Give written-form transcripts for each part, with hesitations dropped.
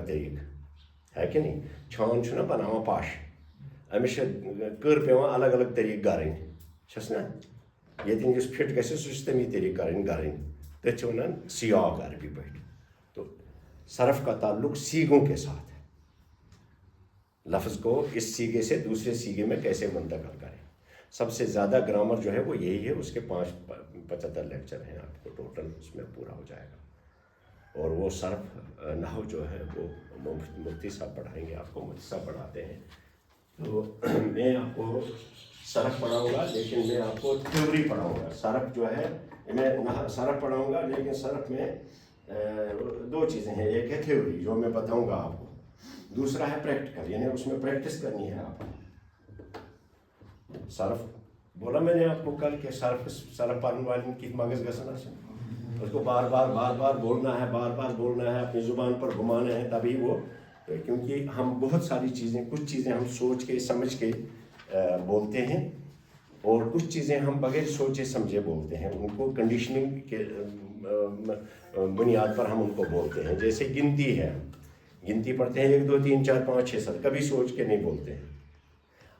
الگ طریق ہے کہ نہیں. چھان چھُنا بناوان پش أمِس چھِ کٔر پیٚوان الگ الگ طریٖقہٕ گَرٕنۍ چھَس نا. ییٚتٮ۪ن یُس فِٹ گژھِ سُہ چھِ تَمی طریٖقہٕ کَرٕنۍ گَرٕنۍ. تٔتھۍ چھِ وَنان سیاق عربی پٲٹھۍ. تو صرف کا تعلق سیگوں کے ساتھ ہے. لفظ کو اس سیگے سے دوسرے سیگے میں کیسے منتقل کریں. سب سے زیادہ گرامر جو ہے وہ یہی ہے. اس کے 75 لیکچر ہیں آپ کو ٹوٹل, اس میں پورا ہو جائے گا. اور وہ صرف نحو جو ہے وہ مفتی صاحب پڑھائیں گے آپ کو. مفتی صاحب پڑھاتے ہیں. تو میں آپ کو صرف پڑھاؤں گا لیکن میں آپ کو تھیوری پڑھاؤں گا. صرف جو ہے میں صرف پڑھاؤں گا لیکن صرف میں 2 چیزیں ہیں. ایک ہے تھیوری جو میں بتاؤں گا آپ کو, دوسرا ہے پریکٹیکل یعنی اس میں پریکٹس کرنی ہے آپ کو. صرف بولا میں نے آپ کو کل کہ صرف پڑھنے والے کی مغز گژھن آسن, اس کو بار بار بولنا ہے, بار بار بولنا ہے, اپنی زبان پر گھمانا ہے, تبھی وہ. کیونکہ ہم بہت ساری چیزیں, کچھ چیزیں ہم سوچ کے سمجھ کے بولتے ہیں اور کچھ چیزیں ہم بغیر سوچے سمجھے بولتے ہیں. ان کو کنڈیشننگ کے بنیاد پر ہم ان کو بولتے ہیں. جیسے گنتی ہے, گنتی پڑھتے ہیں 1 2 3 4 5 6 7, کبھی سوچ کے نہیں بولتے ہیں.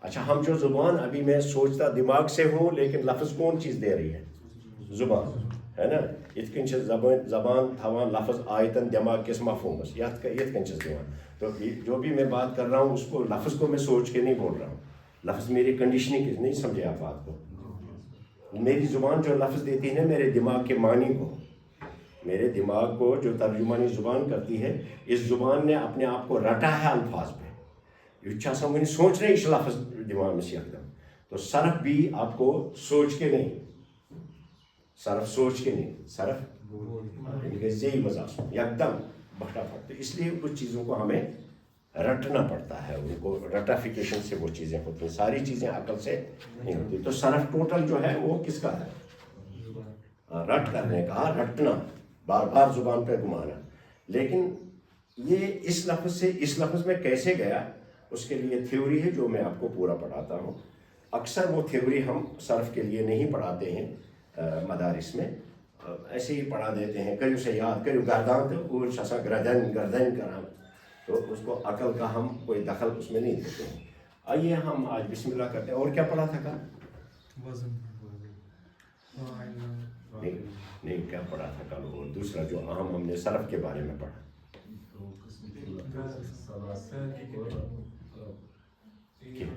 اچھا ہم جو زبان, ابھی میں سوچتا دماغ سے ہوں لیکن لفظ کون چیز دے رہی ہے, زبان ہے نا. یت کن زبان تھاوان لفظ آیتن دماغ کس مفہومس یت کن چھس دِوان. تو جو بھی میں بات کر رہا ہوں اس کو لفظ کو میں سوچ کے نہیں بول رہا ہوں. لفظ میری کنڈیشننگ نہیں سمجھے آپ بات کو. میری زبان جو لفظ دیتی ہے نا میرے دماغ کے معنی کو, میرے دماغ کو جو ترجمانی زبان کرتی ہے, اس زبان نے اپنے آپ کو رٹا ہے الفاظ پہ. یہ ون سوچ رہے اس لفظ دماغ میں یک دم. تو صرف بھی آپ کو سوچ کے نہیں, صرف سوچ کے نہیں, صرف زی مزاج یک دم بٹا پھٹ. تو اس لیے کچھ چیزوں کو ہمیں رٹنا پڑتا ہے, ان کو رٹافیکیشن سے وہ چیزیں ہوتی ہیں. ساری چیزیں عقل سے نہیں ہوتی. تو صرف ٹوٹل جو ہے وہ کس کا ہے, رٹ کرنے کا, رٹنا, بار بار زبان پہ گھمانا. لیکن یہ اس لفظ سے اس لفظ میں کیسے گیا, اس کے لیے تھیوری ہے جو میں آپ کو پورا پڑھاتا ہوں. اکثر وہ تھیوری ہم صرف کے لیے نہیں پڑھاتے ہیں مدارس میں, ایسے ہی پڑھا دیتے ہیں. کریو سے یاد کریو گردان تو وہ شسا گردن کرا, تو اس کو عقل کا ہم کوئی دخل اس میں نہیں دیتے ہیں. آئیے ہم آج بسم اللہ کرتے ہیں. اور کیا پڑھا تھا کل؟ نہیں کیا پڑھا تھا کل؟ اور دوسرا جو اہم ہم نے صرف کے بارے میں پڑھا,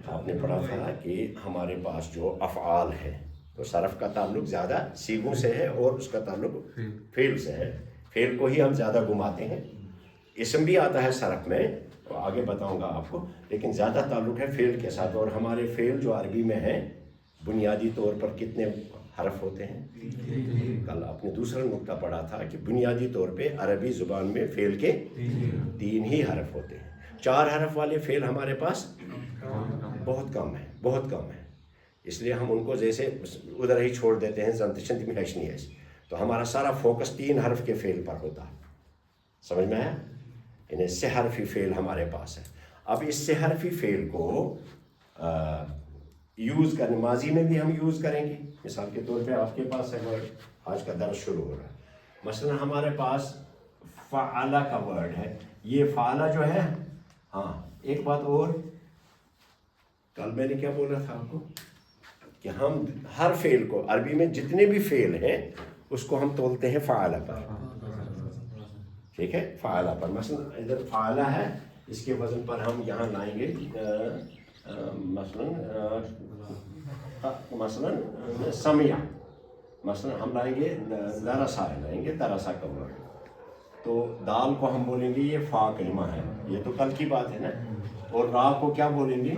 آپ نے پڑھا تھا کہ ہمارے پاس جو افعال ہے تو صرف کا تعلق زیادہ سیغوں سے ہے اور اس کا تعلق فعل سے ہے. فعل کو ہی ہم زیادہ گھماتے ہیں. اسم بھی آتا ہے صرف میں, تو آگے بتاؤں گا آپ کو, لیکن زیادہ تعلق ہے فعل کے ساتھ. اور ہمارے فعل جو عربی میں ہیں بنیادی طور پر کتنے حرف ہوتے ہیں؟ کل آپ نے دوسرا نقطہ پڑھا تھا کہ بنیادی طور پہ عربی زبان میں فعل کے 3 ہی حرف ہوتے ہیں. 4 حرف والے فعل ہمارے پاس بہت کم ہے, بہت کم ہے. اس لیے ہم ان کو جیسے ادھر ہی چھوڑ دیتے ہیں, زنتشنت میں ہیچ نہیں ہے. تو ہمارا سارا فوکس 3 حرف کے فعل پر ہوتا ہے. سمجھ میں آیا؟ یعنی 6 حرفی فعل ہمارے پاس ہے. اب اس 6 حرفی فعل کو یوز کرنے, ماضی میں بھی ہم یوز کریں گے. مثال کے طور پہ آپ کے پاس ہے ورڈ, آج کا درس شروع ہو رہا ہے, مثلا ہمارے پاس فعلا کا ورڈ ہے. یہ فعلا جو ہے, ہاں ایک بات اور, کل میں نے کیا بولا تھا آپ کو کہ ہم ہر فعل کو, عربی میں جتنے بھی فعل ہیں اس کو ہم تولتے ہیں فعلا پر. ٹھیک ہے, فعلا پر. مثلا ادھر فعلا ہے, اس کے وزن پر ہم یہاں لائیں گے مثلا سمیع, مثلا ہم لائیں گے درسا, لائیں گے درسا کا ورڈ. تو دال کو ہم بولیں گے یہ فا کلمہ ہے, یہ تو کل کی بات ہے نا. اور را کو کیا بولیں گے,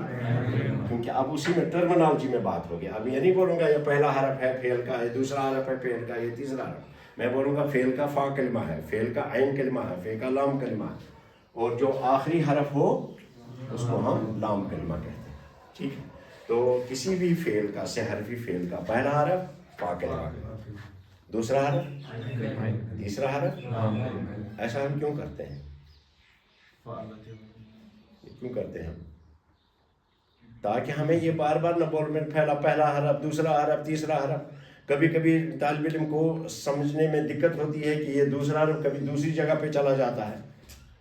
کیونکہ اب اسی میں ٹرمنالوجی میں بات ہوگی. اب یہ نہیں بولوں گا یہ پہلا حرف ہے فعل کا, یہ دوسرا حرف ہے فعل کا, یہ تیسرا حرف. میں بولوں گا فعل کا فا کلمہ ہے, فعل کا عین کلمہ ہے, فعل کا لام کلمہ ہے, اور جو آخری حرف ہو اس کو ہم لام کلمہ کہتے ہیں. ٹھیک ہے, تو کسی بھی فعل کا, 6 حرفی فعل کا پہلا حرف فا کلمہ, دوسرا حرف, تیسرا حرف. ایسا ہم کیوں کرتے ہیں, کیوں کرتے ہیں ہم؟ تاکہ ہمیں یہ بار بار نہ بولنا پہلا حرف, دوسرا حرف, تیسرا حرف. کبھی کبھی طالب علم کو سمجھنے میں دقت ہوتی ہے کہ یہ دوسرا حرف کبھی دوسری جگہ پہ چلا جاتا ہے.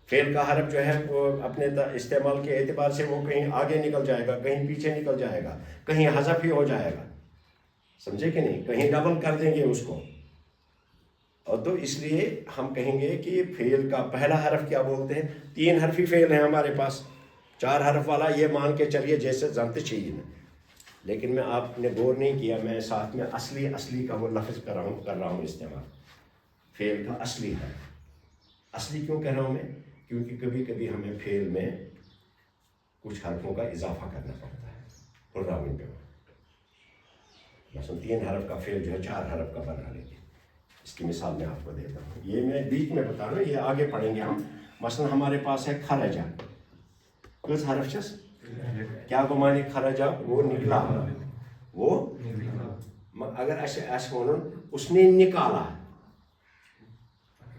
فعل کا حرف جو ہے وہ اپنے استعمال کے اعتبار سے وہ کہیں آگے نکل جائے گا، کہیں پیچھے نکل جائے گا، کہیں حذف ہی ہو جائے گا، سمجھے کہ نہیں، کہیں ڈبل کر دیں گے اس کو. اور تو اس لیے ہم کہیں گے کہ فعل کا پہلا حرف کیا بولتے ہیں. 3 حرفی فعل ہیں ہمارے پاس، 4 حرف والا یہ مان کے چلیے جیسے زنت چاہیے. لیکن میں آپ نے غور نہیں کیا، میں ساتھ میں اصلی کا وہ لفظ کر رہا ہوں استعمال. فعل کا اصلی ہے. اصلی کیوں کہہ رہا ہوں میں؟ کیونکہ کبھی کبھی ہمیں فعل میں کچھ حرفوں کا اضافہ کرنا پڑتا ہے پروگرامنگ پہ. مثلا 3 حرف کا فعل جو ہے 4 حرف کا بنا لیں گے. اس کی مثال میں آپ کو دیتا ہوں، یہ میں بیچ میں بتا رہا ہوں، یہ آگے پڑھیں گے ہم. مثلا ہمارے پاس ہے خرجہ. کس حرف چس کیا گو معنی خرجہ؟ وہ نکلا. وہ اگر اس نے نکالا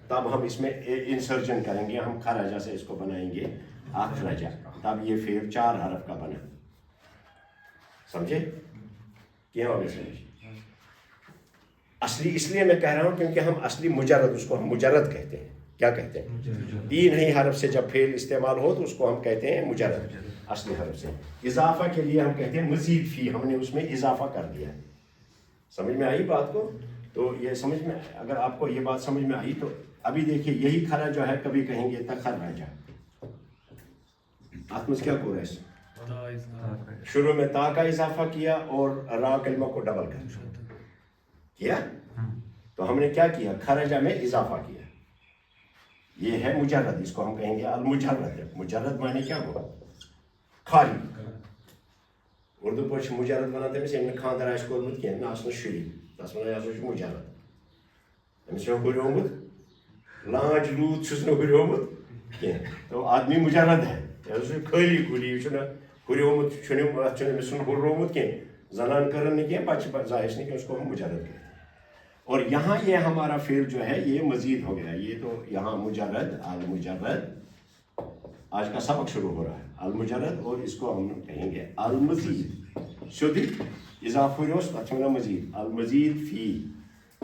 تب ہم اس میں انسرجن کریں گے، ہم خرجہ سے اس کو بنائیں گے اخرجہ، تب یہ فعل 4 حرف کا بنا. سمجھے کیا ہوگا سمجھ؟ اصلی اس لیے میں کہہ رہا ہوں کیونکہ ہم اصلی مجرد، اس کو ہم مجرد کہتے ہیں. کیا کہتے ہیں؟ 3 ہی حرف سے جب فعل استعمال ہو تو اس کو ہم کہتے ہیں مجرد. اصلی حرف سے اضافہ کے لیے ہم کہتے ہیں مزید فی، ہم نے اس میں اضافہ کر دیا. سمجھ میں آئی بات کو؟ تو یہ سمجھ میں، اگر آپ کو یہ بات سمجھ میں آئی تو ابھی دیکھیے یہی خرا جو ہے کبھی کہیں گے تخرجہ. آپ میں کیا کو رہا ہے؟ شروع میں تا کا اضافہ کیا اور را کلمہ کو ڈبل کیا. تو ہم نے کیا کیا؟ خرجہ میں اضافہ کیا. یہ ہے مجرد، اس کو ہم کہیں گے المجرد. مجرد معنی کیا ہوا؟ خالی. اردو پہ مجرد ونان تمس یم خاندر آسہِ کوٚرمُت کینٛہہ نہ آسنہٕ شُری، تس ونان یہِ ہسا چھُ مجرد. أمِس چھُ ہُریومُت لانچ لوٗت چھُس نہٕ ہُریومُت کینٛہہ. تو آدمی مجرد ہے، یہِ ہسا چھُ خٲلی کُلی، یہِ چھُنہٕ ہُریومُت، چھُنہٕ اتھ چھُنہٕ أمِس چھُنہٕ ہُررومُت کینٛہہ، زنان کٔرٕن نہٕ کینٛہہ پتہٕ چھِ زایس نہٕ کینٛہہ، اس کو ہم مجرد کہتے ہیں. اور یہاں یہ ہمارا فعل جو ہے یہ مزید ہو گیا. یہ تو یہاں مجرد، المجرد، آج کا سبق شروع ہو رہا ہے المجرد، اور اس کو ہم کہیں گے المزید. شدی اضافہ مزید، المزید فی،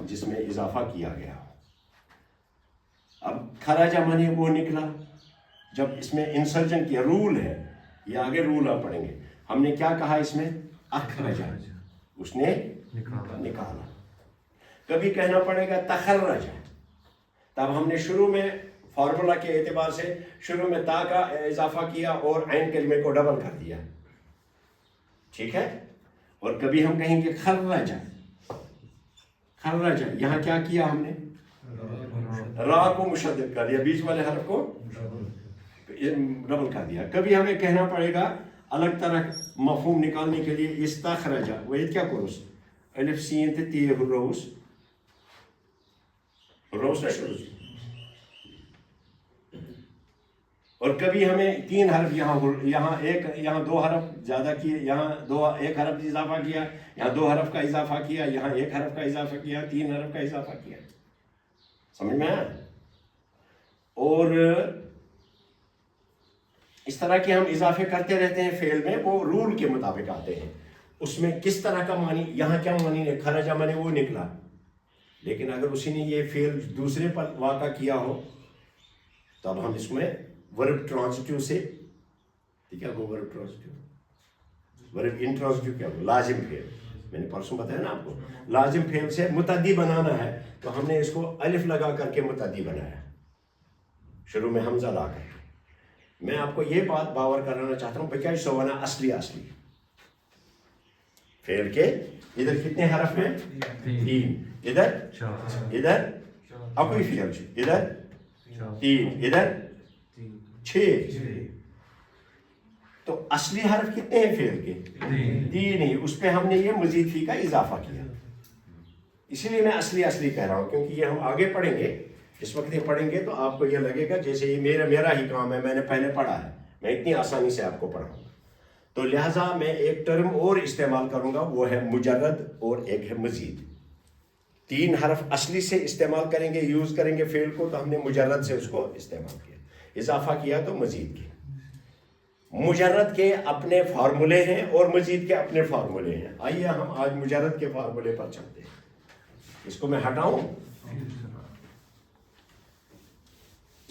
جس میں اضافہ کیا گیا. اب خراجہ مانے وہ نکلا. جب اس میں انسرجن کیا، رول ہے یہ، آگے رول آپ پڑھیں گے. ہم نے کیا کہا اس میں؟ اخرجہ، اس نے نکالا. کبھی کہنا پڑے گا تخرج، تب ہم نے شروع میں فارمولا کے اعتبار سے شروع میں تا کا اضافہ کیا اور عین کلمے کو ڈبل کر دیا. ٹھیک ہے. اور کبھی ہم کہیں گے خرجہ. خرجہ یہاں کیا کیا ہم نے؟ را کو مشدد کر دیا، بیچ والے حرف کو ڈبل کر دیا. کبھی ہمیں کہنا پڑے گا الگ طرح مفہوم نکالنے کے لیے استخرجہ. وہ کیا کروس؟ الف سین تے تی روس روس. اور کبھی ہمیں 3 حرف یہاں 2 حرف زیادہ کیے، یہاں 1 حرف اضافہ کیا، یہاں 2 حرف کا اضافہ کیا، یہاں 1 حرف کا اضافہ کیا، 3 حرف کا اضافہ کیا. سمجھ میں آیا؟ اور اس طرح کے ہم اضافے کرتے رہتے ہیں فعل میں، وہ رول کے مطابق آتے ہیں. اس میں کس طرح کا معنی، یہاں کیا معنی ہے؟ خرجہ معنی وہ نکلا. لیکن اگر اسی نے یہ فعل دوسرے پر واقع کیا ہو تب ہم اس میں ورب ٹرانزٹیو سے کیا ہو؟ ورب ٹرانزٹیو، ورب انٹرانزٹیو کیا ہو؟ لازم فعل. میں نے پرسوں بتایا نا آپ کو، لازم فعل سے متعدی بنانا ہے تو ہم نے اس کو الف لگا کر کے متعدی بنایا، شروع میں حمزہ لا کر. میں آپ کو یہ بات باور کرانا چاہتا ہوں بکیا سوانا اصلی فعل کے ادھر کتنے حرف ہیں؟ 3. ادھر اکوئی فعل ادھر 3، ادھر 6. تو اصلی حرف کتنے ہیں فعل کے؟ 3 ہی. اس پہ ہم نے یہ مزید فی کا اضافہ کیا. اسی لیے میں اصلی کہہ رہا ہوں کیونکہ یہ ہم آگے پڑھیں گے. اس وقت یہ پڑھیں گے تو آپ کو یہ لگے گا جیسے یہ میرا ہی کام ہے، میں نے پہلے پڑھا ہے، میں اتنی آسانی سے آپ کو پڑھاؤں گا. تو لہٰذا میں ایک ٹرم اور استعمال کروں گا، وہ ہے مجرد اور ایک ہے مزید. 3 حرف اصلی سے استعمال کریں گے، یوز کریں گے فعل کو، تو ہم نے مجرد سے اس کو استعمال کیا، اضافہ کیا تو مزید کیا. مجرد کے اپنے فارمولے ہیں اور مزید کے اپنے فارمولے ہیں. آئیے ہم آج مجرد کے فارمولے پر چلتے ہیں. اس کو میں ہٹاؤں،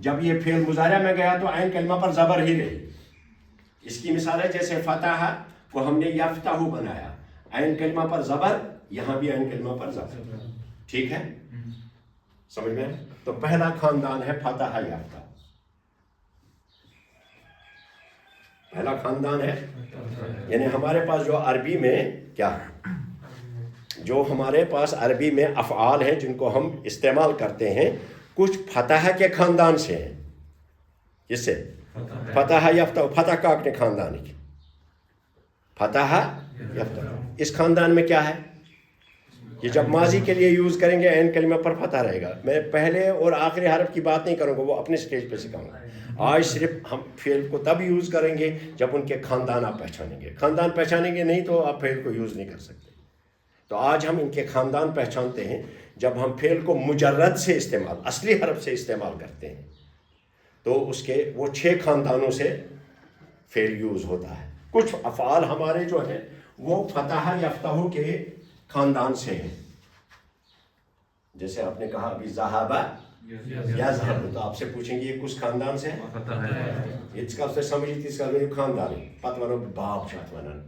جب یہ فعل مضارع میں گیا تو عین کلمہ پر زبر ہی رہی. اس کی مثال ہے جیسے فتح کو ہم نے یفتح بنایا, عین کلمہ پر زبر, یہاں بھی عین کلمہ پر زبر. ٹھیک ہے, سمجھ میں؟ تو پہلا خاندان ہے فتح یافتہ. پہلا خاندان ہے, یعنی ہمارے پاس جو عربی میں کیا ہے, جو ہمارے پاس عربی میں افعال ہیں جن کو ہم استعمال کرتے ہیں, کچھ فتح کے خاندان سے ہیں. جس سے فتح یافتہ, فتح کاکنے خاندان کی فتح یافتہ. اس خاندان میں کیا ہے, یہ جب ماضی کے لیے یوز کریں گے عین کلمہ پر فتح رہے گا. میں پہلے اور آخری حرف کی بات نہیں کروں گا, وہ اپنے سٹیج پہ سکھاؤں گا. آج صرف ہم فعل کو تب یوز کریں گے جب ان کے خاندان آپ پہچانیں گے. خاندان پہچانیں گے نہیں تو آپ فعل کو یوز نہیں کر سکتے. تو آج ہم ان کے خاندان پہچانتے ہیں جب ہم فعل کو مجرد سے استعمال, اصلی حرف سے استعمال کرتے ہیں, تو اس کے وہ 6 خاندانوں سے فعل یوز ہوتا ہے. کچھ افعال ہمارے جو ہیں وہ فتح یفتح کے خاندان سے ہیں. جیسے آپ نے کہا ابھی ذہابہ یذهب, تو آپ سے پوچھیں گے یہ کس خاندان سے ہے, اس کا سے سمجھی تھی, اس کا خاندان ہے. پتہ ونو باپ شاط ونن,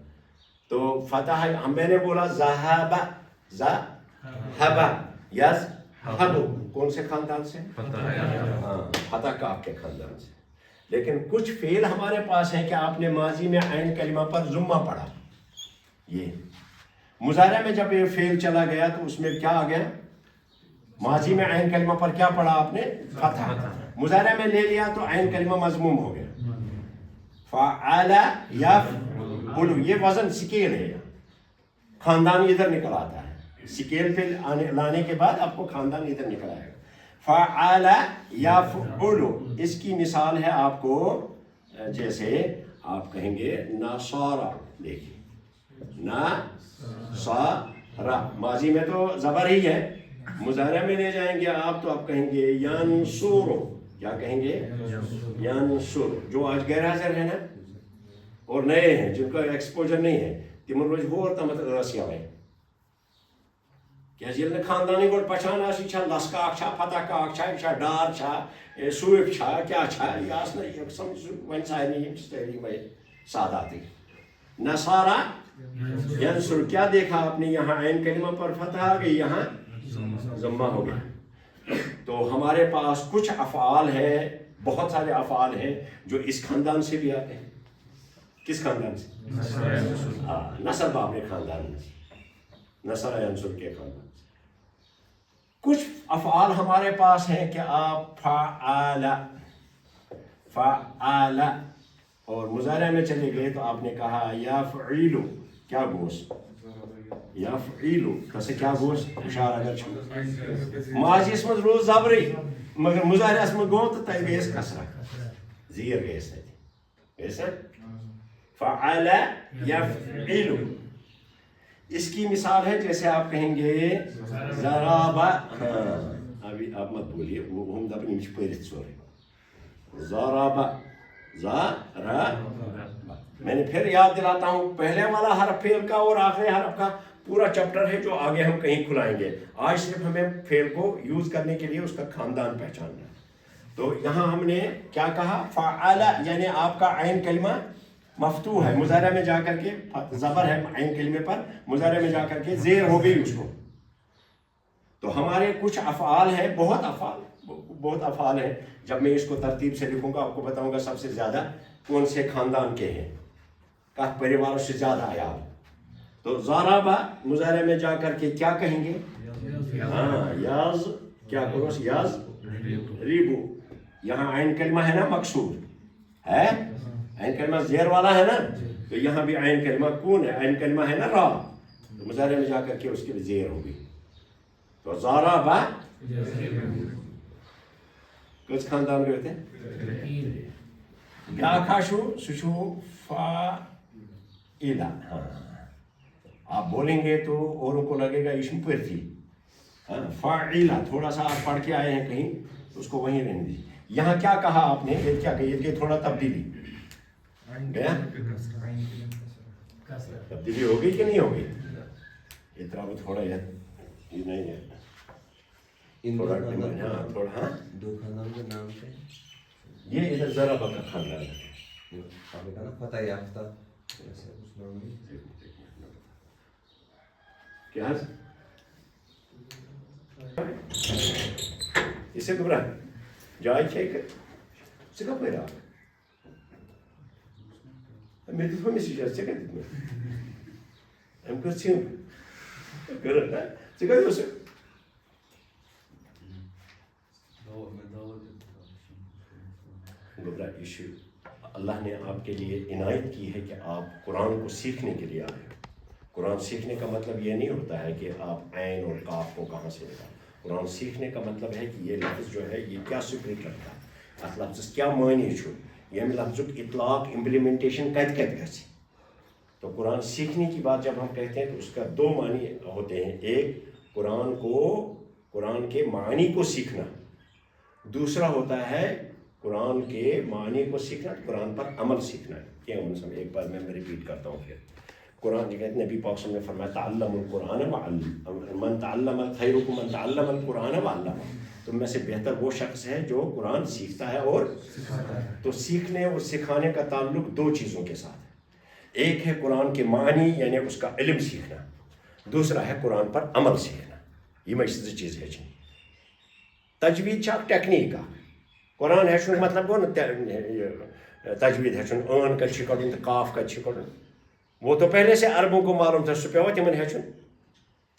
تو فتح میں نے بولا ذہب ذہب یذهب, کون سے خاندان سے؟ ہاں, فتح کاف کے خاندان سے. لیکن کچھ فعل ہمارے پاس ہیں کہ آپ نے ماضی میں عین کلمہ پر ضمہ پڑھا. یہ مضارع میں جب یہ فعل چلا گیا تو اس میں کیا آ گیا, ماضی میں عین کلمہ پر کیا پڑھا آپ نے, فتح. مضارع میں لے لیا تو عین کلمہ مضموم ہو گیا. فعل یفعل, یہ وزن سکیل ہے, خاندان ادھر نکل آتا ہے. سکیل پہ لانے کے بعد آپ کو خاندان ادھر نکل آئے گا. فعل یفعل, اس کی مثال ہے آپ کو جیسے آپ کہیں گے نصارى. دیکھیے نصارى, ماضی میں تو زبر ہی ہے, مضارع میں لے جائیں گے آپ تو آپ کہیں گے ینصر. کیا کہیں گے؟ ینصر. جو آج غیر حاضر ہیں نا اور نئے ہیں جن کا ایکسپوجر نہیں ہے, تمن روز ہور تمت رسیا ہے. کیازِ ییٚلہِ نہٕ خاندانی گۄڈٕ پہچان آسہِ, یہِ چھا لسکا اکھ چھا, فتح کاک چھا, یہِ چھا ڈار چھا, سوٗپھ چھا, کیٛاہ چھا, یہِ آسہِ نہٕ یہِ سمجھ سُہ وۄنۍ سارنٕے یِم چھِ سٲری وۄنۍ ساداتی. نصارى ینصر, کیا دیکھا آپ نے, یہاں عین کلمہ پر فتح آ گئی, یہاں ضمہ ہو گیا. تو ہمارے پاس کچھ افعال ہیں, بہت سارے افعال ہیں جو اس خاندان سے بھی آتے ہیں. کس خاندان سے؟ نصر باب نے خاندان میں, نصر ینصر کے خاندان سے. کچھ افعال ہمارے پاس ہیں کہ آپ فعل فعل اور مضارع میں چلے گئے تو آپ نے کہا یفعل, کیا گوشت, یفعل کسے کیا گوشت, اشارہ اگر چھو ماضی اس میں روز زبری مگر مضارع اس میں گو تو تائی گیس کسرہ زیر گیس ہے ایسا. فعل یفعل, اس کی مثال ہے جیسے آپ کہیں گے ضرب, ہاں ابھی آپ مت بولیے, وہ ہم دبنی مجھ پرت سورے, ضرب ضرب. میں نے پھر یاد دلاتا ہوں, پہلے والا حرف فعل کا اور آخری حرف کا پورا چیپٹر ہے جو آگے ہم کہیں کھلائیں گے. آج صرف ہمیں فعل کو یوز کرنے کے لیے اس کا خاندان پہچاننا ہے. تو یہاں ہم نے کیا کہا, فعل یعنی آپ کا عین کلمہ مفتوح ہے, مضارع میں جا کر کے زبر ہے عین کلمے پر, مضارع میں جا کر کے زیر ہو گئی اس کو. تو ہمارے کچھ افعال ہیں, بہت افعال ہیں. جب میں اس کو ترتیب سے لکھوں گا آپ کو بتاؤں گا سب سے زیادہ کون سے خاندان کے ہیں, کہاں پریواروں سے زیادہ عیال. تو ضرب مضارع میں جا کر کے کیا کہیں گے, ہاں یاز, کیا کرو یاز ریبو. یہاں عین کلمہ ہے نا مکسور ہے, عین کلمہ زیر والا ہے نا, تو یہاں بھی عین کلمہ کون ہے, عین کلمہ ہے نا را, تو مضارع میں جا کر کے اس کے بھی زیر ہوگی. تو ضرب کس خاندان کے ہوتے ہیں, بیاکھا شو سشو فاعل. آپ بولیں گے تو اوروں کو لگے گا اسم پر تھی, فاعل تھوڑا سا آپ پڑھ کے آئے ہیں کہیں تو اس کو وہیں رہنے دیجیے. یہاں کیا کہا آپ نے, یہ کیا کہی, یہ تھوڑا تبدیلی گیا, تبدیلی ہوگی کہ نہیں ہوگی, اتنا بھی تھوڑا یہ نہیں ہے. تھوڑا تھوڑا دو خاندانوں کے نام سے یہ ادھر ذرا کا خاندان ہے. آپ نے کہا نا فتح یافتہ ایسے کچھ نام نہیں. کیا اسے گمراہ جائے سے کب رہا میں تو ہمیشہ جائے سے کہتے ہیں ہم کرتے ہیں کرنا سے کہتے ہیں گمراہ ایشو اللہ نے آپ کے لیے عنایت کی ہے کہ آپ قرآن کو سیکھنے کے لیے آئے. قرآن سیکھنے کا مطلب یہ نہیں ہوتا ہے کہ آپ عین اور کاف کو کہاں سے نکالیں. قرآن سیکھنے کا مطلب ہے کہ یہ لفظ جو ہے یہ کیا سپرٹ رکھتا ہے اس لفظ کیا معنی چھو یہ لفظ اطلاق امپلیمنٹیشن کت گژھِ. تو قرآن سیکھنے کی بات جب ہم کہتے ہیں تو اس کا دو معنی ہوتے ہیں. ایک قرآن کے معنی کو سیکھنا, دوسرا ہوتا ہے قرآن کے معنی کو سیکھنا قرآن پر عمل سیکھنا. ایک بار میں ریپیٹ کرتا ہوں پھر. قرآن جو کہتے ہیں نبی پاک صلی اللہ علیہ وسلم نے فرمایا تعلم القرآن وعلم من تعلم خیرکم من تعلم القرآن وعلم. تم میں سے بہتر وہ شخص ہے جو قرآن سیکھتا ہے اور تو سیکھنے اور سکھانے کا تعلق دو چیزوں کے ساتھ ہے. ایک ہے قرآن کے معنی یعنی اس کا علم سیکھنا, دوسرا ہے قرآن پر عمل سیکھنا. یہ میں زٕ چیز ہیٚچھِنۍ. تجوید چھا ٹیکنیک قرآن ہیٚچھنُک مطلب گوٚو نہٕ تجوید ہیٚچھُن ٲن کَتہِ چھِ کَڑُن تہٕ کاف کَتہِ چھِ کَڑُن. وہ تو پہلے سے عربوں کو معلوم تھا, سُہ پیوٚوا تِمن ہیٚچھُن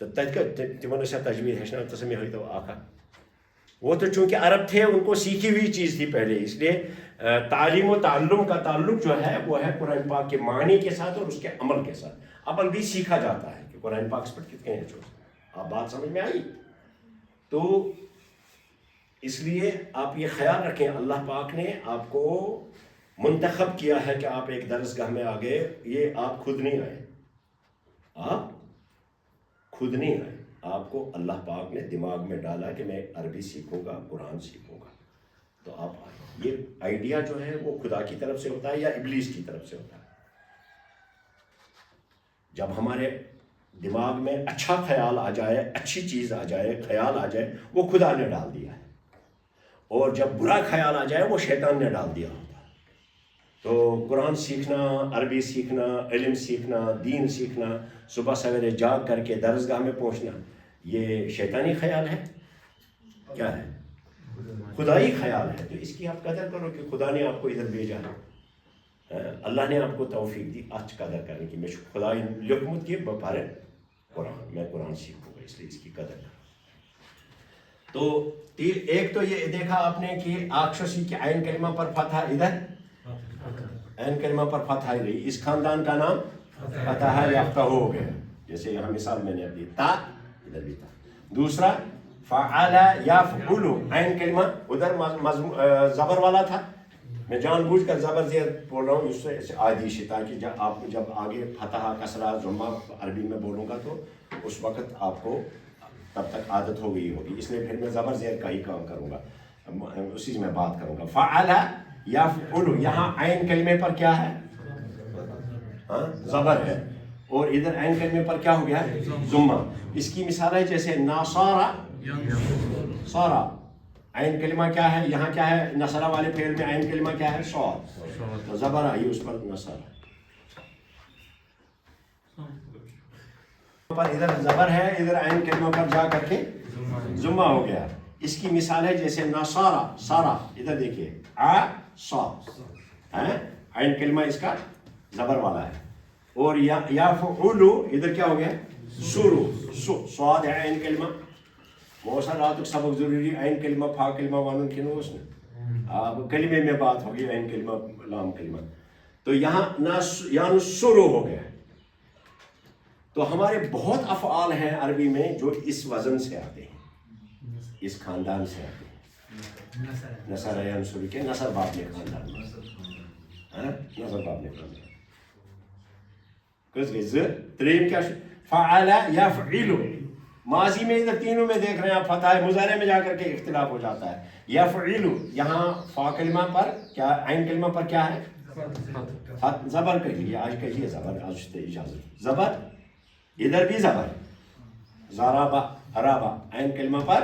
تو تمن ٲسۍ تجوید ہیٚچھناوان تہٕ مےٚ ہٲیتو اکھ اکھ. وہ تو چونکہ عرب تھے ان کو سیکھی ہوئی چیز تھی پہلے, اس لیے تعلیم و تعلم کا تعلق جو ہے وہ ہے قرآن پاک کے معنی کے ساتھ اور اس کے عمل کے ساتھ. عمل بھی سیکھا جاتا ہے کہ قرآن پاک اس پر کتنے ہیں. آپ بات سمجھ میں آئی؟ تو اس لیے آپ یہ خیال رکھیں اللہ پاک نے آپ کو منتخب کیا ہے کہ آپ ایک درسگاہ میں آ گئے. یہ آپ خود نہیں آئے, آپ خود نہیں آئے. آپ کو اللہ پاک نے دماغ میں ڈالا کہ میں عربی سیکھوں گا قرآن سیکھوں گا تو آپ آئے. یہ آئیڈیا جو ہے وہ خدا کی طرف سے ہوتا ہے یا ابلیس کی طرف سے ہوتا ہے. جب ہمارے دماغ میں اچھا خیال آ جائے, اچھی چیز آ جائے, خیال آ جائے, وہ خدا نے ڈال دیا ہے. اور جب برا خیال آ جائے وہ شیطان نے ڈال دیا ہوتا ہے. تو قرآن سیکھنا, عربی سیکھنا, علم سیکھنا, دین سیکھنا, صبح سویرے جاگ کر کے درسگاہ میں پہنچنا, یہ شیطانی خیال ہے کیا ہے؟ خدائی خیال ہے. تو اس کی آپ قدر کرو کہ خدا نے آپ کو ادھر بھیجا ہے, اللہ نے آپ کو توفیق دی اچھ قدر کرنے کی. میں خدا لکھمت کی بپار قرآن, میں قرآن سیکھوں گا اس لیے اس کی قدر کروں. تو ایک تو یہ دیکھا آپ نے کہ آکشسی کے عین کلمہ پر فتح, ادھر عین کلمہ پر فتح رہی. اس خاندان کا نام فتح یافتہ ہو گیا. جیسے یہاں مثال میں نے اب دی تا, ادھر بھی تا. دوسرا فعل یفعل عین کلمہ ادھر زبر والا تھا. میں جان بوجھ کر زبر زیر بول رہا ہوں اس سے عادی سے, تاکہ جب آگے فتح کسرہ ضمہ عربی میں بولوں گا تو اس وقت آپ کو تب تک عادت ہو گئی ہوگی. اس لیے پھر میں زبر زیر کا ہی کام کروں گا, اسی سے میں بات کروں گا. فعل یفعل, یہاں عین کلمے پر کیا ہے؟ زبر ہے. اور ادھر عین کلمے پر کیا ہو گیا ہے؟ ضمہ. اس کی مثال ہے جیسے ناصارا سارا, عین کلمہ کیا ہے یہاں, کیا ہے نصرہ والے فعل میں عین کلمہ کیا ہے؟ صاد. تو زبر آئی اس پر نصرہ پر, ادھر زبر ہے, ادھر عین کلمہ پر جا کر کے ضمہ ہو گیا. اس کی مثال ہے جیسے نصارا سارا, ادھر دیکھیے عین کلمہ اس کا زبر والا ہے. اور یفعل ادھر کیا ہو گیا؟ سورو, سواد ہے عین کلمہ. موسیٰ راتک سبق ضروری عین کلمہ فا کلمہ وانن کی نوس نے, اب کلمے میں بات ہوگی عین کلمہ لام کلمہ. تو یہاں سورو ہو گیا. تو ہمارے بہت افعال ہیں عربی میں جو اس وزن سے آتے ہیں, اس خاندان سے آتے ہیں. نصر ینصر کے نصر باپ نے خاندان میں, نصر باپ نے خاندان کس گئی. تریم کیا فعل یفعل, ماضی میں ادھر تینوں میں دیکھ رہے ہیں آپ فتح, مضارع میں جا کر کے اختلاف ہو جاتا ہے. یفعل یہاں فا کلمہ پر کیا, عین کلمہ پر کیا ہے؟ زبر کہیے, آج کہیے زبر, آج اجازت زبر. ادھر بھی زبر, ضربہ حربہ عین کلمہ پر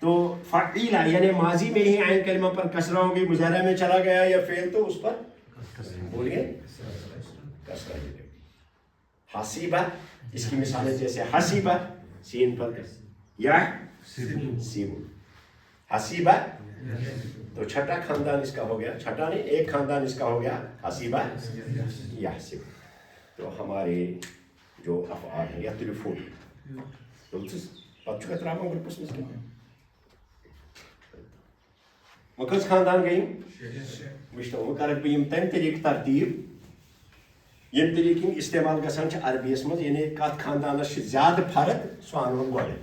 تو فعیلا یعنی ماضی میں ہی عین کلمہ پر کسرہ ہوگی, مضارع میں چلا گیا یا فعل تو اس پر بولیے کسرہ ہی لگے. حسیبہ اس کی مثال ہے جیسے حسیبہ سین پر یا سیبو حسیبہ, تو چھٹا خاندان اس کا ہو گیا, چھٹا نہیں ایک خاندان اس کا ہو گیا حسیبہ یحسب. تو ہمارے جو افعال ہیں یتلفون پتہ چھُ تراوان گروپس منٛز کینٛہہ وۄنۍ کٔژ خاندان گٔے وٕچھتو وۄنۍ کَرَکھ بہٕ یِم تَمہِ طریٖقہٕ ترتیٖب ییٚمہِ طریٖقہٕ یِم اِستعمال گژھان چھِ عربیَس منٛز, یعنی کَتھ خاندانَس چھِ زیادٕ فرق سُہ اَنہون گۄڈٕ.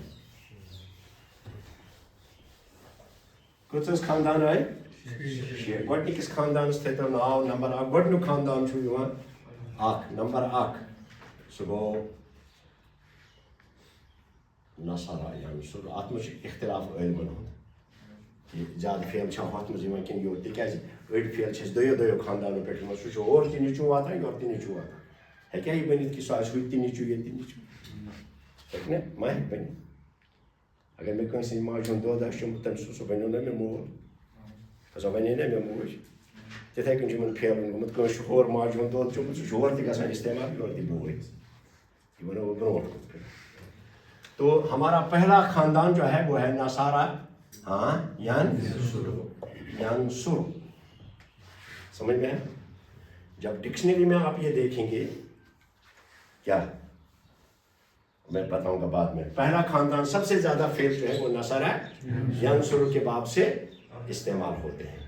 کٔژ حظ خاندان آے شےٚ. گۄڈنِکِس خاندانَس تھٲیتو ناو نمبر اکھ. گۄڈنیُک خاندان چھُ یِوان اکھ نمبر اکھ, سُہ گوٚو نصارا یعنی سُہ اَتھ منٛز چھُ اختلاف عٲلمَن ہُنٛد یہِ زیادٕ فعل چھا ہۄتھ منٛز یِوان کِنہٕ یورٕ, تِکیٛازِ أڑۍ فعل چھِ اَسہِ دۄیو خاندانو پٮ۪ٹھ یِوان, سُہ چھُ ہورٕ تہِ نیٚچوٗ واتان یورٕ تہِ نیٚچوٗ واتان. ہیٚکیٛاہ یہِ بٔنِتھ کہِ سُہ آسہِ ہُتہِ تہِ نیٚچوٗ ییٚتہِ تہِ نیٚچوٗ, ہیٚکہِ نا ما ہیٚکہِ بٔنِتھ. اگر مےٚ کٲنٛسہِ ہٕنٛدِ ماجہِ ہُنٛد دۄد آسہِ چوٚمُت تٔمۍ سُہ بَنیو نا مےٚ مول, سۄ بَنے نا مےٚ موج. تِتھَے کٔنۍ چھُ یِمن پھیرن گوٚمُت, کٲنٛسہِ چھُ ہورٕ ماجہِ ہُنٛد دۄد چوٚمُت سُہ چھُ ہورٕ تہِ گژھان اِستعمال یورٕ تہِ بوے, یہ بنو وہ برونٛٹھ کُن. تو ہمارا پہلا خاندان جو ہے وہ ہے نصارا ینصر. سمجھ میں ہے. جب ڈکشنری میں آپ یہ دیکھیں گے کیا میں بتاؤں گا بعد میں, پہلا خاندان سب سے زیادہ فعل جو ہے وہ نصارا ینصر کے باب سے استعمال ہوتے ہیں,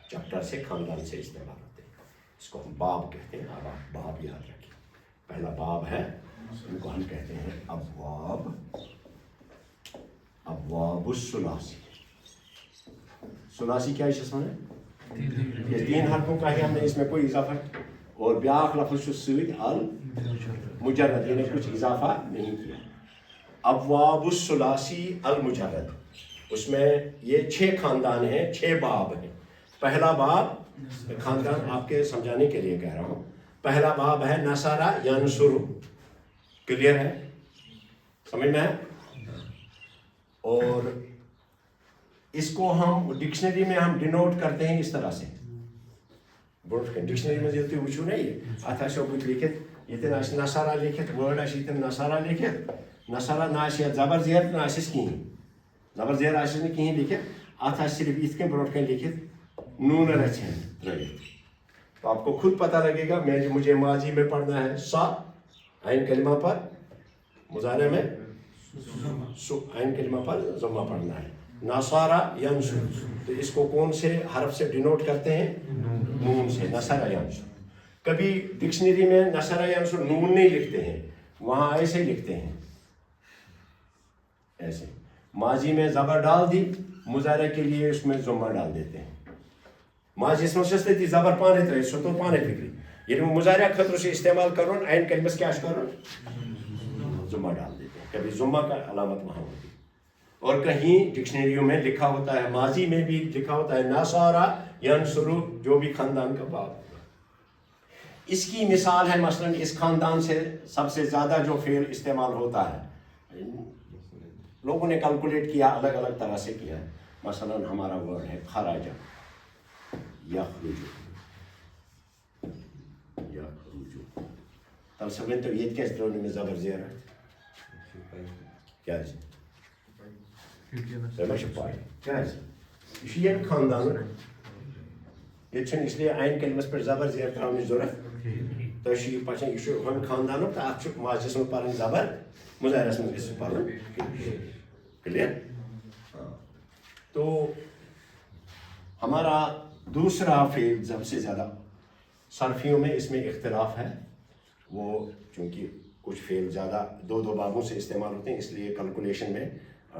چیپٹر سے خاندان سے استعمال ہوتے ہیں. اس کو ہم باب کہتے ہیں. اب آپ باب یاد رکھیں, پہلا باب ہے ان کو ہم کہتے ہیں ابواب, ابواب الثلاثی. ثلاثی کیا ہے اس میں, یہ تین حرفوں کا ہے, ہم نے اس میں کوئی اضافہ اور بیاکھ لفظ چھُ سۭتۍ المجرد, یعنی کچھ اضافہ نہیں کیا. ابواب الثلاثی المجرد, اس میں یہ 6 خاندان ہیں, 6 باب ہیں. پہلا باب خاندان آپ کے سمجھانے کے لیے کہہ رہا ہوں, پہلا باب ہے نصارا ینصر. کلیئر ہے, سمجھ میں ہے. اور اس کو ہم ڈکشنری میں ہم ڈینوٹ کرتے ہیں اس طرح سے. ڈکشنری میں ییٚلہِ تُہۍ وٕچھِو نا یہِ اَتھ آسیو بٕتھِ لیکھِتھ, ییٚتٮ۪ن آسہِ نصارا لیکھِتھ, وٲڈ آسہِ ییٚتٮ۪ن نصارا لیکھِتھ, نصارا نہ آسہِ یَتھ زبر زیر نہ آسٮ۪س کِہیٖنۍ, زبر زیر آسٮ۪س نہٕ کِہیٖنۍ لیکھِتھ, اَتھ آسہِ صرف یِتھ کٔنۍ برونٛٹھ کَنۍ لیکھِتھ نوٗن رَژھِ ترٲوِتھ. تو آپ کو خود پتہ لگے گا. مجھے ماضی میں پڑھنا ہے سا عین کلمہ پر, مضارع میں عین کلمہ پر ضمہ پڑھنا ہے. نصارا ینصر, تو اس کو کون سے حرف سے ڈینوٹ کرتے ہیں, نون سے, نصارا ینصر. کبھی ڈکشنری میں نصارا ینصر نون نہیں لکھتے ہیں, وہاں ایسے لکھتے ہیں, ایسے. ماضی میں زبر ڈال دی, مضارع کے لیے اس میں ضمہ ڈال دیتے ہیں. ماضیَس منٛز چھَس تٔتی زبر پانے ترٲیِتھ, سُہ توٚر پانے فِکرِ. ییٚلہِ وۄنۍ مضارع خٲطرٕ چھُ استعمال کرُن, عین کلمس کیٛاہ چھُ کرُن, ضمہ ڈال دیتے ہیں. کبھی ضمہ کا علامت وہاں ہوتی ہے, اور کہیں ڈکشنریوں میں لکھا ہوتا ہے, ماضی میں بھی لکھا ہوتا ہے نصارا ینصر, جو بھی خاندان کا باب. اس کی مثال ہے مثلاً اس خاندان سے سب سے زیادہ جو فعل استعمال ہوتا ہے, لوگوں نے کیلکولیٹ کیا, الگ الگ طرح سے کیا. مثلاً ہمارا ورڈ ہے خراجہ, یخرج, تب سے ؤنۍ تو ییٚتہِ کیٛازِ ترٛٲو نہٕ مےٚ زبر زیر کیٛازِ, تۄہہِ ما چھِ پاے کیٛازِ, یہِ چھُ ییٚمہِ خاندانُک, ییٚتہِ چھُنہٕ اس لیے عین کلمس پٮ۪ٹھ زبر زیر ترٛاونٕچ ضوٚرتھ. تۄہہِ چھُ یہِ پَژھٮ۪ن, یہِ چھُ ہُمہِ خاندانُک تہٕ اَتھ چھُ ماضیَس منٛز پَرٕنۍ زبر, مضارعس منٛز گژھِ پَرُن کلیئر. تو ہمارا دوسرا فعل سب سے زیادہ صرفیوں میں اس میں اختلاف ہے, وہ چونکہ کچھ فعل زیادہ دو بابوں سے استعمال ہوتے ہیں, اس لیے کیلکولیشن میں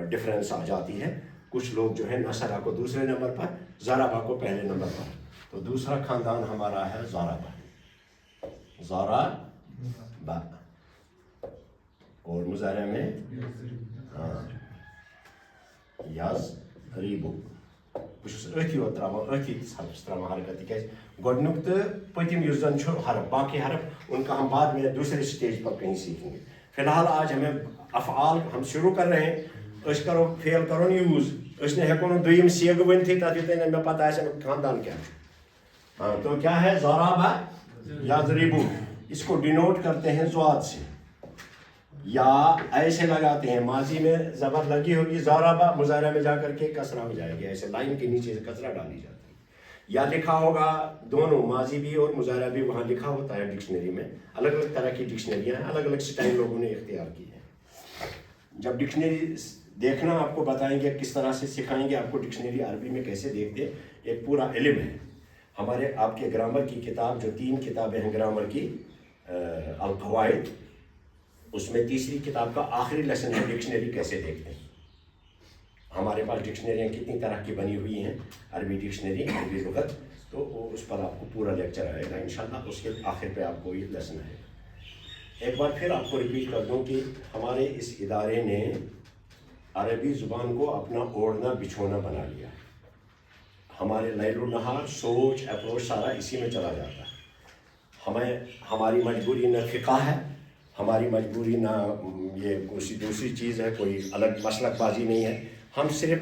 ڈفرینس آ جاتی ہے. کچھ لوگ جو ہے نصرہ کو دوسرے نمبر پر, ضربہ کو پہلے نمبر پر. تو دوسرا خاندان ہمارا ہے ضربہ, ضربہ, اور مضارع میں یضرب. بہٕ چھُس أتھی یوت ترٛاوان, أتھی حرفس ترٛاوان حرکت, تِکیٛازِ گۄڈنیُک تہٕ پٔتِم یُس زن چھُ حرف, باقی حرف ان کا ہم بعد میں دوسرے اسٹیج پر کہیں سیکھیں گے. فی الحال آج ہمیں افعال ہم شروع کر رہے ہیں اس کرو فیل کرو یوز اس نے ہیکو نہ دویم سیگ ونتھی تتھ یوتن مے پتہ آسہِ امیُک خاندان کیا ہاں تو کیا ہے ضربہ یضرب اس کو ڈینوٹ کرتے ہیں ضاد سے یا ایسے لگاتے ہیں ماضی میں زبر لگی ہوگی ضربہ مضارع میں جا کر کے کسرہ ہو جائے گی ایسے لائن کے نیچے سے کسرہ ڈالی جاتی ہے یا لکھا ہوگا دونوں ماضی بھی اور مضارع بھی وہاں لکھا ہوتا ہے ڈکشنری میں الگ الگ طرح کی ڈکشنریاں ہیں الگ الگ سٹائل لوگوں نے اختیار کی ہے جب ڈکشنری دیکھنا آپ کو بتائیں گے کس طرح سے سکھائیں گے آپ کو ڈکشنری عربی میں کیسے دیکھتے ایک پورا علم ہے ہمارے آپ کے گرامر کی کتاب جو 3 کتابیں ہیں گرامر کی القواعد اس میں تیسری کتاب کا آخری لیسن ہے ڈکشنری کیسے دیکھتے ہیں ہمارے پاس ڈکشنریاں کتنی طرح کی بنی ہوئی ہیں عربی ڈکشنری عربی لغت تو اس پر آپ کو پورا لیکچر آئے گا انشاءاللہ اس کے آخر پہ آپ کو یہ لیسن آئے گا ایک بار پھر آپ کو ریپیٹ کر دوں کہ ہمارے اس ادارے نے عربی زبان کو اپنا اوڑھنا بچھونا بنا لیا ہے ہمارے لیل و نہار سوچ اپروچ سارا اسی میں چلا جاتا ہے ہماری مجبوری نہ فقہ ہے ہماری مجبوری نہ یہ دوسری چیز ہے کوئی الگ مسلک بازی نہیں ہے ہم صرف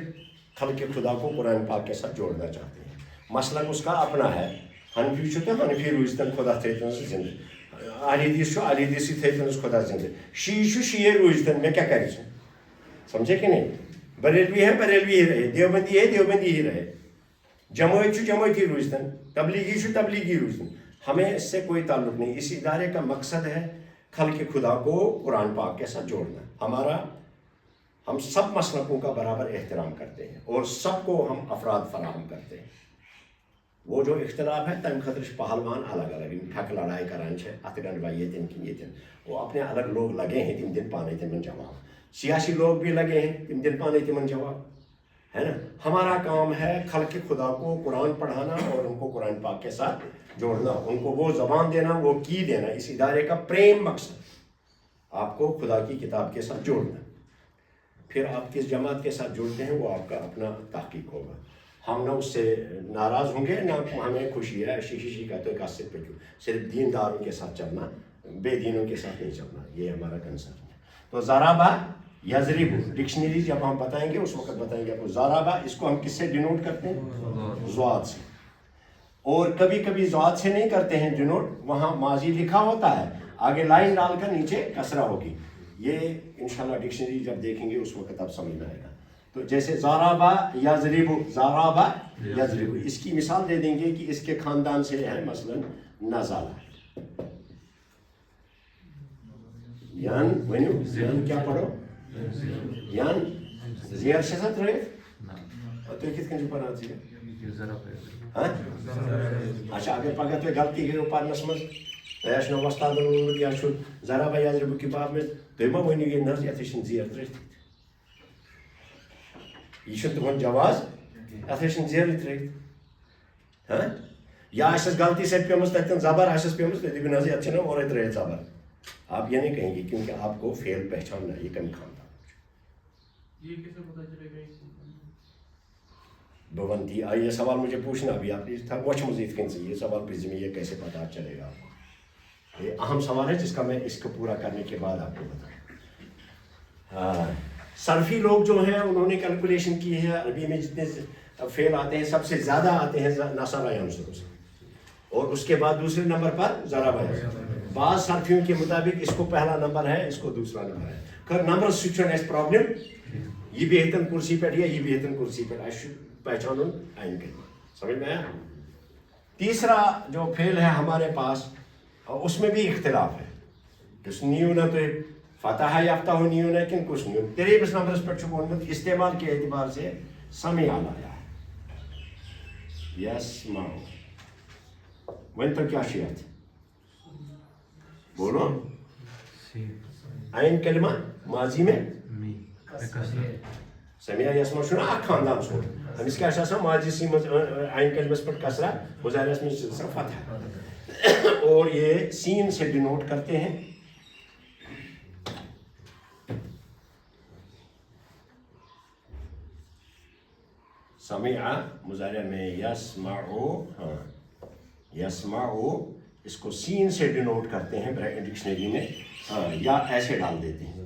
خلق خدا کو قرآن پاک کے ساتھ جوڑنا چاہتے ہیں مسلک اس کا اپنا ہے حنفی چھو تو حنفی روزتن خدا تھیتن سے زندہ علی دیس چھو علی دیسی تھیتن سے خدا زندہ شیعہ چھو شیعہ روزتن میں کیا کری چھو سمجھے کہ نہیں بریلوی ہے بریلوی ہی رہے دیوبندی ہے دیوبندی ہی رہے جماعت چھو جماعت ہی روزتن تبلیغی چھو تبلیغی روزتن ہمیں اس سے کوئی تعلق نہیں اس ادارے کا مقصد ہے خلق خدا کو قرآن پاک کے ساتھ جوڑنا ہم سب مسلکوں کا برابر احترام کرتے ہیں اور سب کو ہم افراد فراہم کرتے ہیں وہ جو اختلاف ہے تم خطرش پہلوان الگ الگ پھیک لڑائی کران ات گنڈوا یہ کن یہ وہ اپنے الگ لوگ لگے ہیں تم دن پانے تمن جواب سیاسی لوگ بھی لگے ہیں تم دن پانے تمن جواب ہے نا ہمارا کام ہے خلق خدا کو قرآن پڑھانا اور ان کو قرآن پاک کے ساتھ جوڑنا ان کو وہ زبان دینا وہ کی دینا اس ادارے کا پریم مقصد آپ کو خدا کی کتاب کے ساتھ جوڑنا پھر آپ کس جماعت کے ساتھ جڑتے ہیں وہ آپ کا اپنا تحقیق ہوگا ہم نہ اس سے ناراض ہوں گے نہ ہمیں خوشی ہے شیشی کا تو ایک پہ صرف دینداروں کے ساتھ چلنا بے دینوں کے ساتھ نہیں چلنا یہ ہمارا کنسرن ہے تو ضربہ یضرب ڈکشنری جب ہم بتائیں گے اس وقت بتائیں گے آپ کو ضربہ اس کو ہم کس سے ڈینوٹ کرتے ہیں ضاد سے اور کبھی کبھی ضاد سے نہیں کرتے ہیں ڈینوٹ وہاں ماضی لکھا ہوتا ہے آگے لائن ڈال کر نیچے کسرہ ہوگی یہ انشاءاللہ ڈکشنری جب دیکھیں گے اس وقت آپ سمجھ میں آئے گا تو جیسے ضربہ یضرب اس کی مثال دے دیں گے کہ اس کے خاندان سے ہے مثلا نزالہ یان ونیو یان کیا پڑھو یان زیر شسط رہے تو کس کنجو پڑھا تھی ہاں اچھا اگر پگہ تو غلطی گئی پرنس مز تہ وستاد یا ضربہ یضرب کی باب میں تھی ما ونیو یہ نظ یت زیر ترت یہ تہد جواز ات زیر ترت ہاں یا غلطی سے پیمس تتن زبر پیمس تھی دپن حظ یت اورے ترت زبر آپ یہ نہیں کہیں گے کیونکہ آپ کو فعل پہچاننا یہ کمی خاندان بونتی یہ سوال مجھے پوچھنا بھی آپ نے وچ مزید کن سے یہ سوال پوچھیں یہ کیسے پتہ چلے گا آپ کو یہ اہم سوال ہے جس کا میں اس کو پورا کرنے کے بعد آپ کو بتاؤں صرفی لوگ جو ہیں انہوں نے کیلکولیشن کی ہے عربی میں جتنے فعل آتے ہیں سب سے زیادہ آتے ہیں نصب عنصروں سے اور اس کے بعد دوسرے نمبر پر ضربہ بعض صرفیوں کے مطابق اس کو پہلا نمبر ہے اس کو دوسرا نمبر ہے کر نمبر سچن اس پرابلم یہ بھی ہیتن کرسی پہ یہ بھی ہیتن کرسی پہ پہچان آئین کے سمجھ میں آیا تیسرا جو فعل ہے ہمارے پاس اس میں بھی اختلاف ہے کس نیو نہ تو فتح یافتہ ہو نیو نہ کن کچھ نیو تیرے بس نمبر پر چھوڑ استعمال کے اعتبار سے سمع لایا ہے یسمعو ون تو کیا شیعت بولو عین کلمہ ماضی میں سمع یسمع چھُ نہ اکھ خاندان سون أمِس کیٛاہ چھُ آسان ماضی سی منٛز عین کلمس پٮ۪ٹھ کسرہ مضارعس منٛز چھُ آسان فتح اور یہ سین سے ڈینوٹ کرتے ہیں سمع مضارع میں یسمعو یسمعو اس کو سین سے ڈینوٹ کرتے ہیں ڈکشنری میں یا ایسے ڈال دیتے ہیں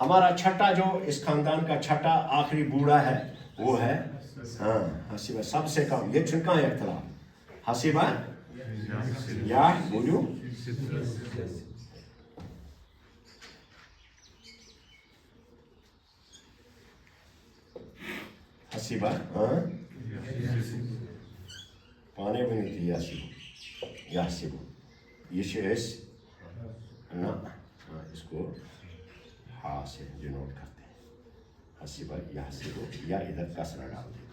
ہمارا چھٹا جو اس خاندان کا چھٹا آخری بوڑھا ہے وہ ہے ہاں حسیبہ. سب سے کم یہ چھنکا ہے اختلاف. حسیبہ یا بولیو حسیبہ ہاں پانے بھی نہیں تھی یاسیبو یہ شیش نا اس کو ہاں سے ڈینوٹ کرتے ہیں. حسیبہ یاسیبو یا ادھر کسرہ ڈالتے ہیں.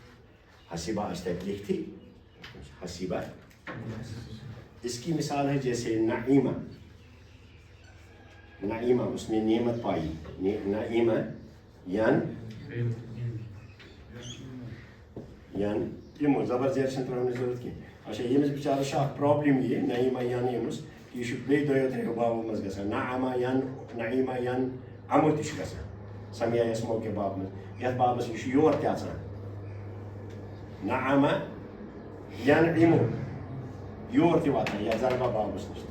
حسیبہ استیک لکھتی حسیبہ. اس کی مثال ہے جیسے نعیمہ. نعیمہ اس نے نعمت پائی. نعیمہ یمو زبر زیر چھنہٕ ترٛاونٕچ ضروٗرت کینٛہہ. اچھا ییٚمِس بِچارَس چھِ اکھ پرٛابلِم یہِ نعیمہ یمِس یہِ چھُ بیٚیہِ دۄیو ترٛیٚیو بابو منٛز گژھان. نعیمہ اَمہٕ تہِ چھُ گژھان سمیا یسمو کہِ بابہٕ منٛز. یَتھ بابس یہِ چھُ یور تہِ اژان نعمہ ینعمو یور تہِ واتان یَتھ ضربہ بابس نِش.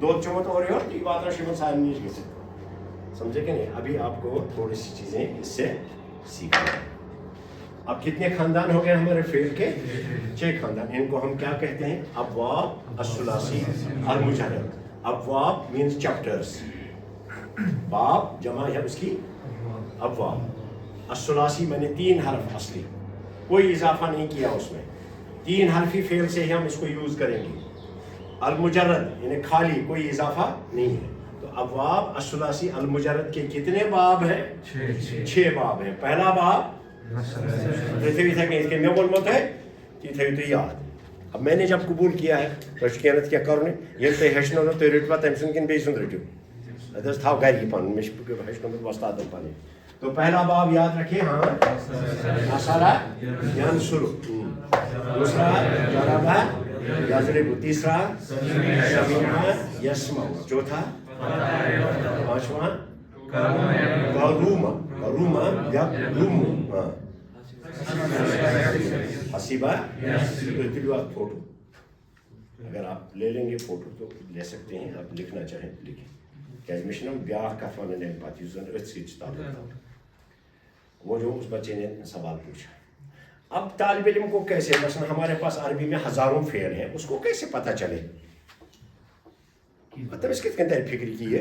دۄد چومُت اورٕ یور تہِ واتان چھُ یِمن سارنٕے نِش گٔژھِتھ. سمجھے کہ نہیں؟ ابھی آپ کو تھوڑی سی چیزیں اس سے سیکھنا ہے. اب کتنے خاندان ہو گئے ہمارے فعل کے؟ 6 خاندان. ان کو ہم کیا کہتے ہیں؟ ابواب الثلاثی المجرد. ابواب مینس چیپٹرز. باب جمع ہے اس کی ابواب. الثلاثی میں نے 3 حرف اصلی, کوئی اضافہ نہیں کیا اس میں. 3 حرفی فعل سے ہی ہم اس کو یوز کریں گے. المجرد یعنی خالی, کوئی اضافہ نہیں ہے. تو ابواب الثلاثی المجرد کے کتنے باب ہیں؟ 6 باب ہیں. پہلا باب میں بولمت ہے یہ تھو تھی یاد. اب میں نے جب قبول کیا ہے تو کینت کیا کرو یہ تھی ہیچنو نا تھی رٹوا تم سن کن بیس سن رٹو ادھر تھو گھر ہی پن مجھے ہیچنومت وستاد پن. تو پہلا باب یاد رکھے ہاں مسالہ ینصر. دوسرا ضربہ یضرب. تیسرا سمع یسمع. چوتھا پانچواں کروما یا رومو. حسیبہ فوٹو اگر آپ لے لیں گے فوٹو تو لے سکتے ہیں. آپ لکھنا چاہیں تو لکھیں. کیازِ مےٚ چھُنہ بیٛاکھ کتھ ونٕنۍ اَمہِ پتہٕ یُس زن أتھۍ سۭتۍ چھُ تعلق. وہ جو اس بچے نے سوال پوچھا. اب طالب علم کو کیسے, مثلا ہمارے پاس عربی میں ہزاروں فعل ہیں, اس کو کیسے پتہ چلے مطلب اس کت کن تر فکر کی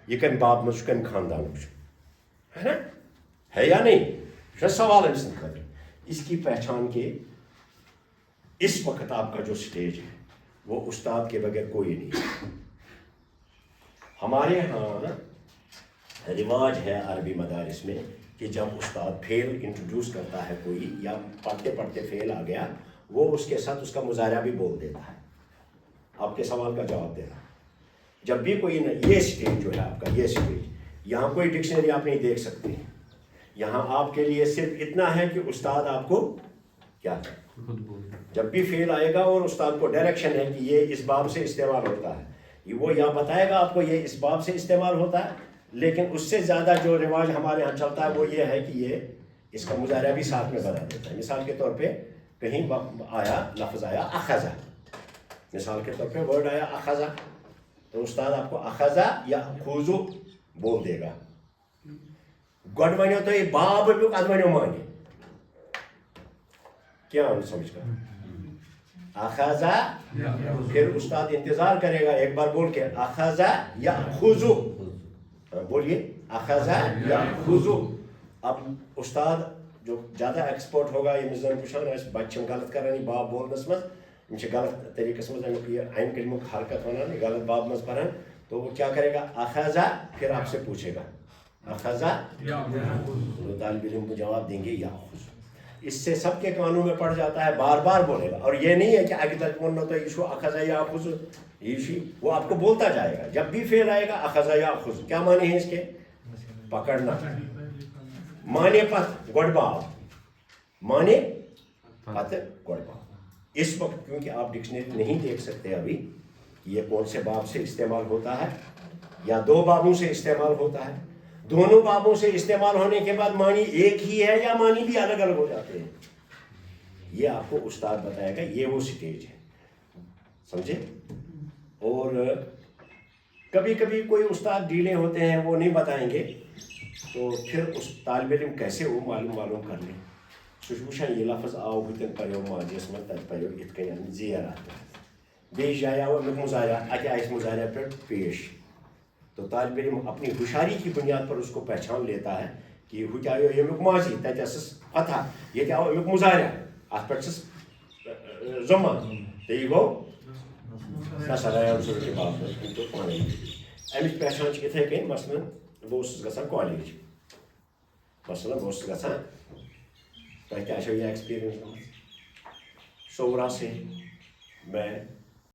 یہ کم باب مجھ کم خاندان ہے نا, ہے یا نہیں؟ سوال امس خاطر. اس کی پہچان کے اس وقت آپ کا جو سٹیج ہے وہ استاد کے بغیر کوئی نہیں. ہمارے ہاں رواج ہے عربی مدارس میں کہ جب استاد فعل انٹروڈیوس کرتا ہے کوئی یا پڑھتے پڑھتے فعل آ گیا وہ اس کے ساتھ اس کا مظاہرہ بھی بول دیتا ہے. آپ کے سوال کا جواب دے رہا. جب بھی کوئی یہ سٹیج جو ہے آپ کا, یہ سٹیج, یہاں کوئی ڈکشنری آپ نہیں دیکھ سکتے. یہاں آپ کے لیے صرف اتنا ہے کہ استاد آپ کو کیا ہے, جب بھی فعل آئے گا اور استاد کو ڈائریکشن ہے کہ یہ اس باب سے استعمال ہوتا ہے, وہ یا بتائے گا آپ کو یہ اس باب سے استعمال ہوتا ہے. لیکن اس سے زیادہ جو رواج ہمارے یہاں چلتا ہے وہ یہ ہے کہ یہ اس کا مظاہرہ بھی ساتھ میں بنا دیتا ہے. مثال کے طور پہ کہیں آیا لفظ آیا اخذا, مثال کے طور پہ ورڈ آیا اخذا, تو استاد آپ کو اخذا یا خوزو بول دے گا. گۄڈٕ ونیو تۄہہِ باب پیُک ادٕ ونیو معنی کیا سمجھ کر اخذا. پھر استاد انتظار کرے گا ایک بار بول کے اخذا یا خوزو, بولیے اخذا یا خوزو. اب استاد جو زیادہ ایکسپرٹ ہوگا ییٚمِس زن وٕچھان آسہِ بچہِ چھِ غلط کران یہِ باب بولنس منٛز, یِم چھِ غلط طریقس منٛز امیُک یہِ امہِ کلمُک حرکت ونان یہِ غلط باب منٛز پران. تو وہ کیا کرے گا اخذا, پھر آپ سے پوچھے گا اخذا, تو طالب علم کو جواب دیں گے یا خوزو. اس سے سب کے کانوں میں پڑ جاتا ہے, بار بار بولے گا. اور یہ نہیں ہے کہ اگے تک بولنا تو ایشو اخذا یا خوزو ایشی, وہ آپ کو بولتا جائے گا. جب بھی فعل آئے گا اخذا یا خوزو, کیا معنی ہے اس کے؟ پکڑنا. مانے پت گۄڈٕ باب, مانے پت گۄڈٕ باب. اس وقت کیونکہ آپ ڈکشنری نہیں دیکھ سکتے ابھی یہ کون سے باب سے استعمال ہوتا ہے یا 2 بابوں سے استعمال ہوتا ہے. دونوں بابوں سے استعمال ہونے کے بعد معنی ایک ہی ہے یا معنی بھی الگ الگ ہو جاتے ہیں, یہ آپ کو استاد بتائے گا. یہ وہ سٹیج ہے, سمجھے. اور کبھی کبھی کوئی استاد ڈھیلے ہوتے ہیں وہ نہیں بتائیں گے, تو پھر اس طالب علم کیسے وہ معلوم کر لیں سہ وچھان یہ لفظ آو ہوتن پڑھو ماضیس من تب پڑھو ات کن زیر ات بیس جائے آو امیک مظاہرہ اتہ آئے مظاہرہ پہ پیش تو طالب علم اپنی ہوشیاری کی بنیاد پر اس کو پہچان لیتا ہے کہ ہت آو امیک ماضی تتہ ٲسٕس فتح یہ آو امیک مظاہرہ ات پہ ضمہ تو یہ گو نسریام صور کے باپ تو پانے امچ پہچان اتھے کن مثلاً بہٕ گژھان کالیج مثلاً بہٕ گژھان تۄہہِ تہِ آسیو یہ ایکسپیرینس گٔمٕژ صورہ سے میں